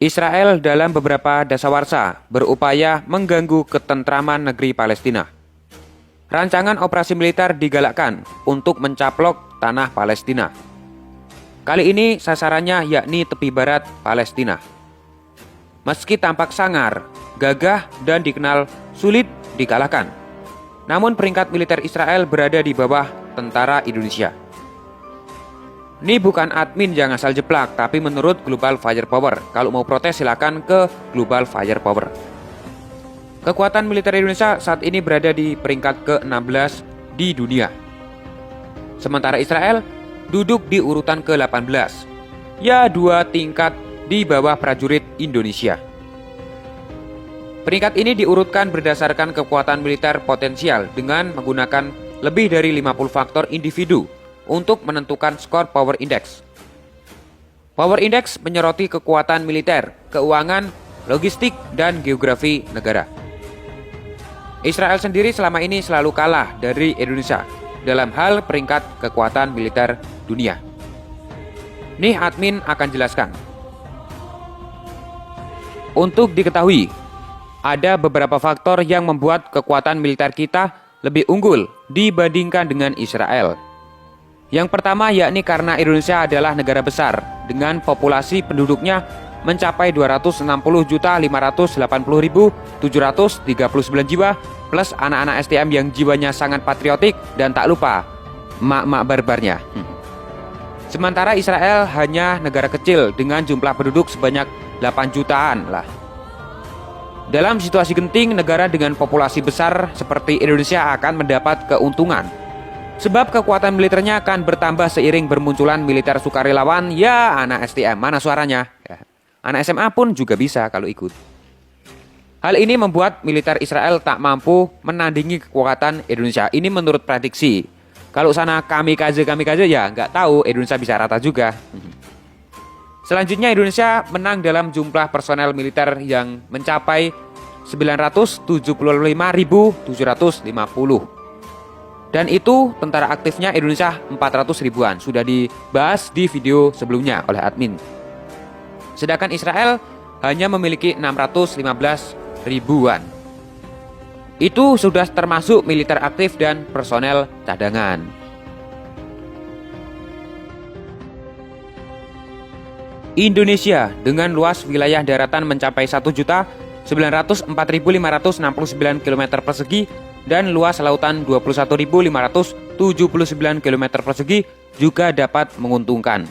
Israel dalam beberapa dasawarsa berupaya mengganggu ketentraman negeri Palestina. Rancangan operasi militer digalakkan untuk mencaplok tanah Palestina. Kali ini sasarannya yakni tepi barat Palestina. Meski tampak sangar, gagah, dan dikenal sulit dikalahkan, namun peringkat militer Israel berada di bawah tentara Indonesia. Ini bukan admin yang asal jeplak, tapi menurut Global Firepower. Kalau mau protes silakan ke Global Firepower. Kekuatan militer Indonesia saat ini berada di peringkat ke-16 di dunia. Sementara Israel duduk di urutan ke-18. Ya, 2 tingkat di bawah prajurit Indonesia. Peringkat ini diurutkan berdasarkan kekuatan militer potensial dengan menggunakan lebih dari 50 faktor individu untuk menentukan skor Power Index. Power Index menyoroti kekuatan militer, keuangan, logistik, dan geografi negara. Israel sendiri selama ini selalu kalah dari Indonesia dalam hal peringkat kekuatan militer dunia. Nih admin akan jelaskan. Untuk diketahui, ada beberapa faktor yang membuat kekuatan militer kita lebih unggul dibandingkan dengan Israel. Yang pertama yakni karena Indonesia adalah negara besar dengan populasi penduduknya mencapai 260.580.739 jiwa plus anak-anak STM yang jiwanya sangat patriotik dan tak lupa emak-emak barbarnya. Sementara Israel hanya negara kecil dengan jumlah penduduk sebanyak 8 jutaan lah. Dalam situasi genting, negara dengan populasi besar seperti Indonesia akan mendapat keuntungan. Sebab kekuatan militernya akan bertambah seiring bermunculan militer sukarelawan. Ya, anak STM, mana suaranya? Ya. Anak SMA pun juga bisa kalau ikut. Hal ini membuat militer Israel tak mampu menandingi kekuatan Indonesia. Ini menurut prediksi. Kalau sana kamikaze ya nggak tahu, Indonesia bisa rata juga. Selanjutnya Indonesia menang dalam jumlah personel militer yang mencapai 975.750. Dan itu tentara aktifnya Indonesia 400 ribuan. Sudah dibahas di video sebelumnya oleh admin. Sedangkan Israel hanya memiliki 615 ribuan. Itu sudah termasuk militer aktif dan personel cadangan. Indonesia dengan luas wilayah daratan mencapai 1.904.569 km persegi dan luas lautan 21.579 km persegi juga dapat menguntungkan.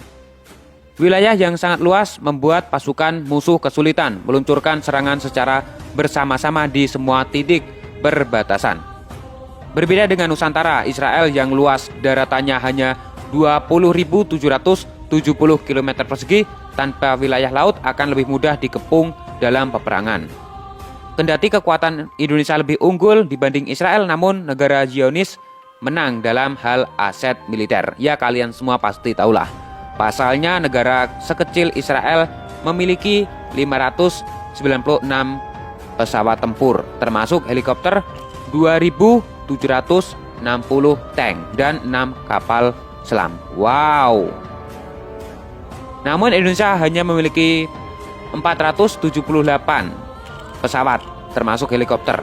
Wilayah yang sangat luas membuat pasukan musuh kesulitan meluncurkan serangan secara bersama-sama di semua titik perbatasan. Berbeda dengan Nusantara, Israel yang luas daratannya hanya 20.770 km persegi tanpa wilayah laut akan lebih mudah dikepung dalam peperangan. Kendati kekuatan Indonesia lebih unggul dibanding Israel, namun negara Zionis menang dalam hal aset militer. Ya, kalian semua pasti tahulah. Pasalnya negara sekecil Israel memiliki 596 pesawat tempur, termasuk helikopter, 2.760 tank, dan 6 kapal selam. Wow! Namun Indonesia hanya memiliki 478 pesawat, termasuk helikopter,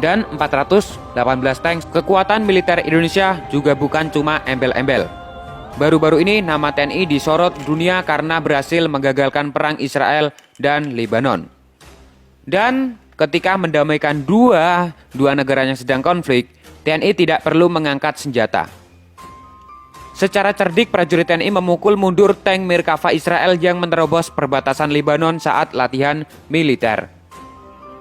dan 418 tank. Kekuatan militer Indonesia juga bukan cuma embel-embel. Baru-baru ini nama TNI disorot dunia karena berhasil menggagalkan perang Israel dan Lebanon. Dan ketika mendamaikan dua negara yang sedang konflik, TNI tidak perlu mengangkat senjata. Secara cerdik, prajurit TNI memukul mundur tank Merkava Israel yang menerobos perbatasan Lebanon saat latihan militer.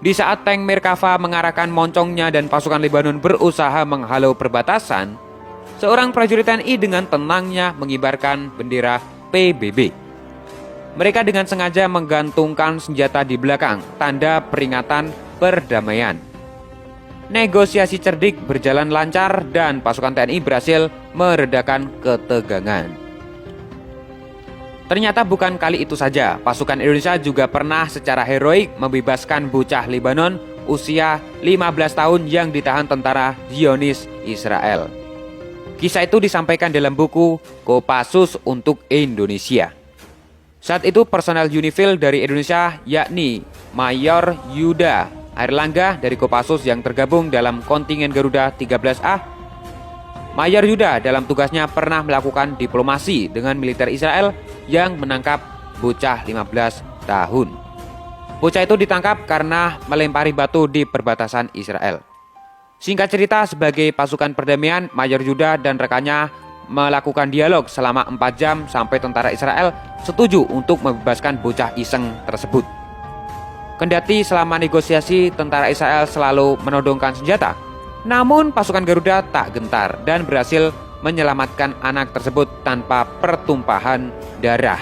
Di saat tank Merkava mengarahkan moncongnya dan pasukan Lebanon berusaha menghalau perbatasan, seorang prajurit TNI dengan tenangnya mengibarkan bendera PBB. Mereka dengan sengaja menggantungkan senjata di belakang, tanda peringatan perdamaian. Negosiasi cerdik berjalan lancar dan pasukan TNI berhasil meredakan ketegangan. Ternyata bukan kali itu saja, pasukan Indonesia juga pernah secara heroik membebaskan bocah Lebanon usia 15 tahun yang ditahan tentara Zionis Israel. Kisah itu disampaikan dalam buku Kopassus untuk Indonesia. Saat itu personel Unifil dari Indonesia yakni Mayor Yuda Airlangga dari Kopassus yang tergabung dalam kontingen Garuda 13A. Mayor Yuda dalam tugasnya pernah melakukan diplomasi dengan militer Israel yang menangkap bocah 15 tahun. Bocah itu ditangkap karena melempari batu di perbatasan Israel. Singkat cerita, sebagai pasukan perdamaian, Mayor Yuda dan rekannya melakukan dialog selama 4 jam sampai tentara Israel setuju untuk membebaskan bocah iseng tersebut. Kendati selama negosiasi tentara Israel selalu menodongkan senjata, namun pasukan Garuda tak gentar dan berhasil menyelamatkan anak tersebut tanpa pertumpahan darah.